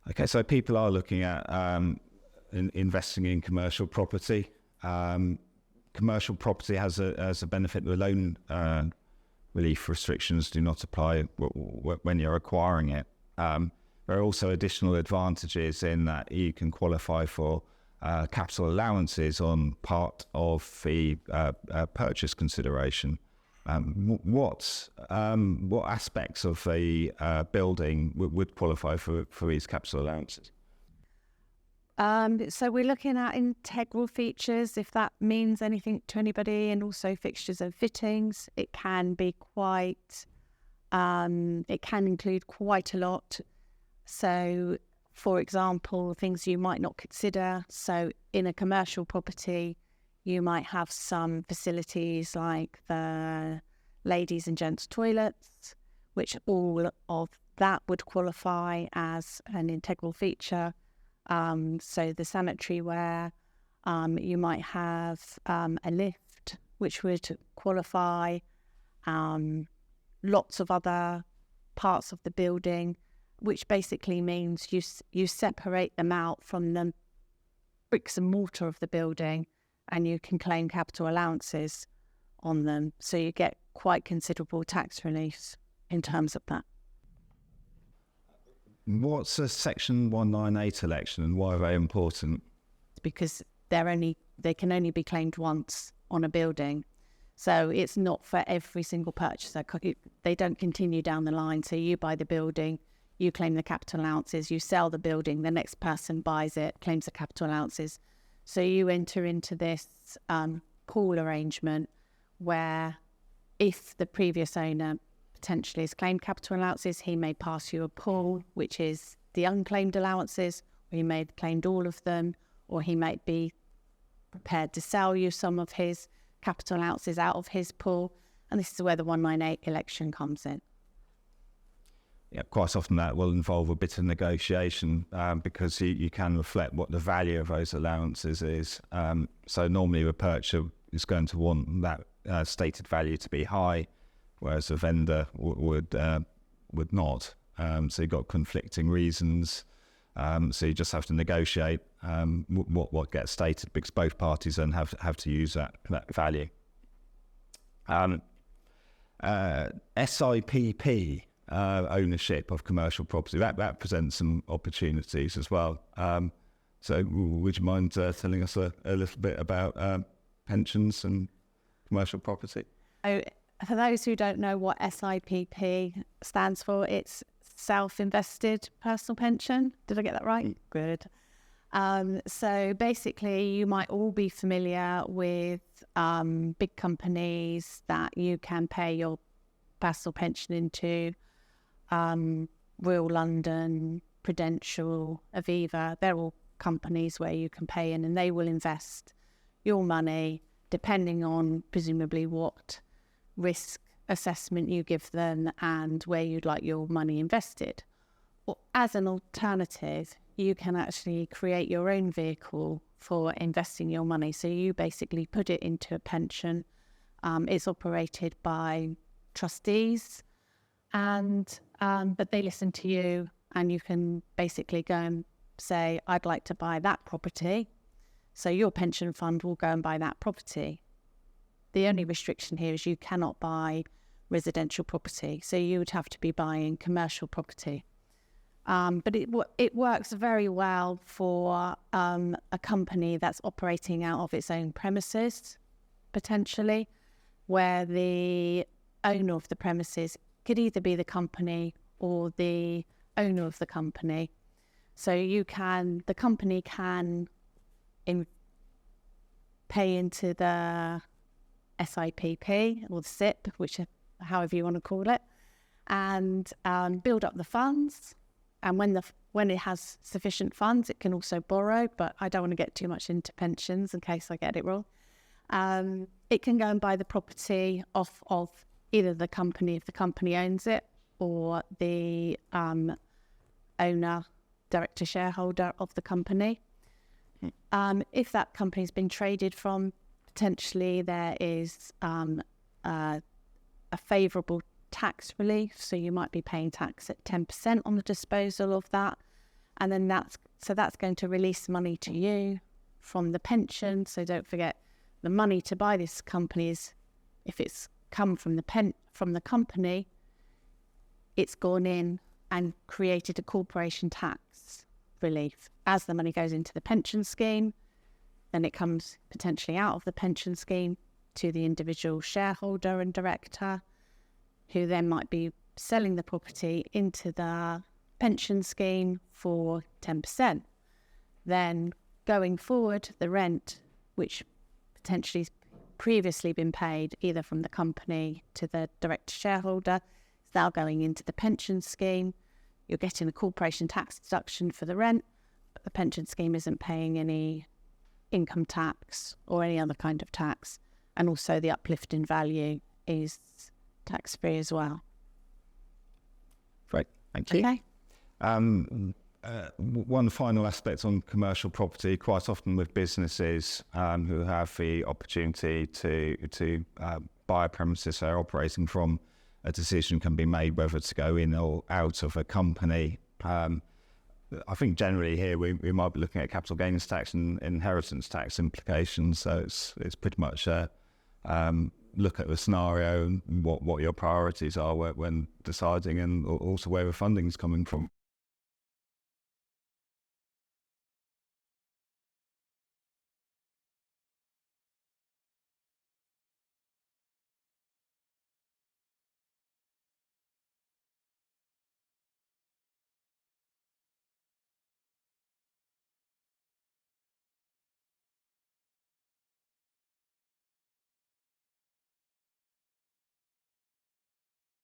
Okay, so people are looking at investing in commercial property. Commercial property has a benefit. The loan relief restrictions do not apply when you're acquiring it. There are also additional advantages in that you can qualify for capital allowances on part of the purchase consideration. What aspects of the building would qualify for these capital allowances? So we're looking at integral features, if that means anything to anybody, and also fixtures and fittings. It can be quite, it can include quite a lot. So, for example, things you might not consider. So in a commercial property, you might have some facilities like the ladies and gents toilets, which all of that would qualify as an integral feature. So the sanitary ware, you might have a lift, which would qualify, lots of other parts of the building, which basically means you separate them out from the bricks and mortar of the building, and you can claim capital allowances on them. So you get quite considerable tax relief in terms of that. What's a Section 198 election and why are they important? Because they can only be claimed once on a building. So it's not for every single purchaser. They don't continue down the line. So you buy the building, you claim the capital allowances, you sell the building, the next person buys it, claims the capital allowances. So you enter into this pool arrangement where if the previous owner potentially has claimed capital allowances, he may pass you a pool, which is the unclaimed allowances, or he may have claimed all of them, or he might be prepared to sell you some of his capital allowances out of his pool. And this is where the 198 election comes in. Yeah, quite often that will involve a bit of negotiation because you can reflect what the value of those allowances is. So normally the purchaser is going to want that stated value to be high, whereas a vendor would not. So you've got conflicting reasons. So you just have to negotiate what gets stated because both parties then have to use that value. SIPP ownership of commercial property that presents some opportunities as well. So would you mind telling us a little bit about pensions and commercial property? So for those who don't know what SIPP stands for, it's self-invested personal pension. Did I get that right? Good. So basically, you might all be familiar with big companies that you can pay your personal pension into. Royal London, Prudential, Aviva, they're all companies where you can pay in and they will invest your money depending on presumably what risk assessment you give them and where you'd like your money invested. Or as an alternative, you can actually create your own vehicle for investing your money. So you basically put it into a pension. It's operated by trustees, and but they listen to you, and you can basically go and say, I'd like to buy that property. So your pension fund will go and buy that property. The only restriction here is you cannot buy residential property. So you would have to be buying commercial property. But it works very well for a company that's operating out of its own premises, potentially, where the owner of the premises could either be the company or the owner of the company. So the company can pay into the SIPP or the SIPP, however you want to call it, and build up the funds. And when it has sufficient funds, it can also borrow, but I don't want to get too much into pensions in case I get it wrong. It can go and buy the property off of either the company, if the company owns it, or the owner, director, shareholder of the company. If that company's been traded from, potentially there is a favourable tax relief, so you might be paying tax at 10% on the disposal of that, and then that's going to release money to you from the pension. So don't forget, the money to buy this company is, if it's come from the company, it's gone in and created a corporation tax relief. As the money goes into the pension scheme, then it comes potentially out of the pension scheme to the individual shareholder and director, who then might be selling the property into the pension scheme for 10%. Then going forward, the rent, which potentially has previously been paid either from the company to the direct shareholder, is now going into the pension scheme. You're getting a corporation tax deduction for the rent, but the pension scheme isn't paying any income tax or any other kind of tax. And also the uplift in value is tax-free as well. Great, thank you. Okay. One final aspect on commercial property, quite often with businesses who have the opportunity to buy a premises they're operating from, a decision can be made whether to go in or out of a company. I think generally here we might be looking at capital gains tax and inheritance tax implications. So it's pretty much look at the scenario and what your priorities are when deciding, and also where the funding's coming from.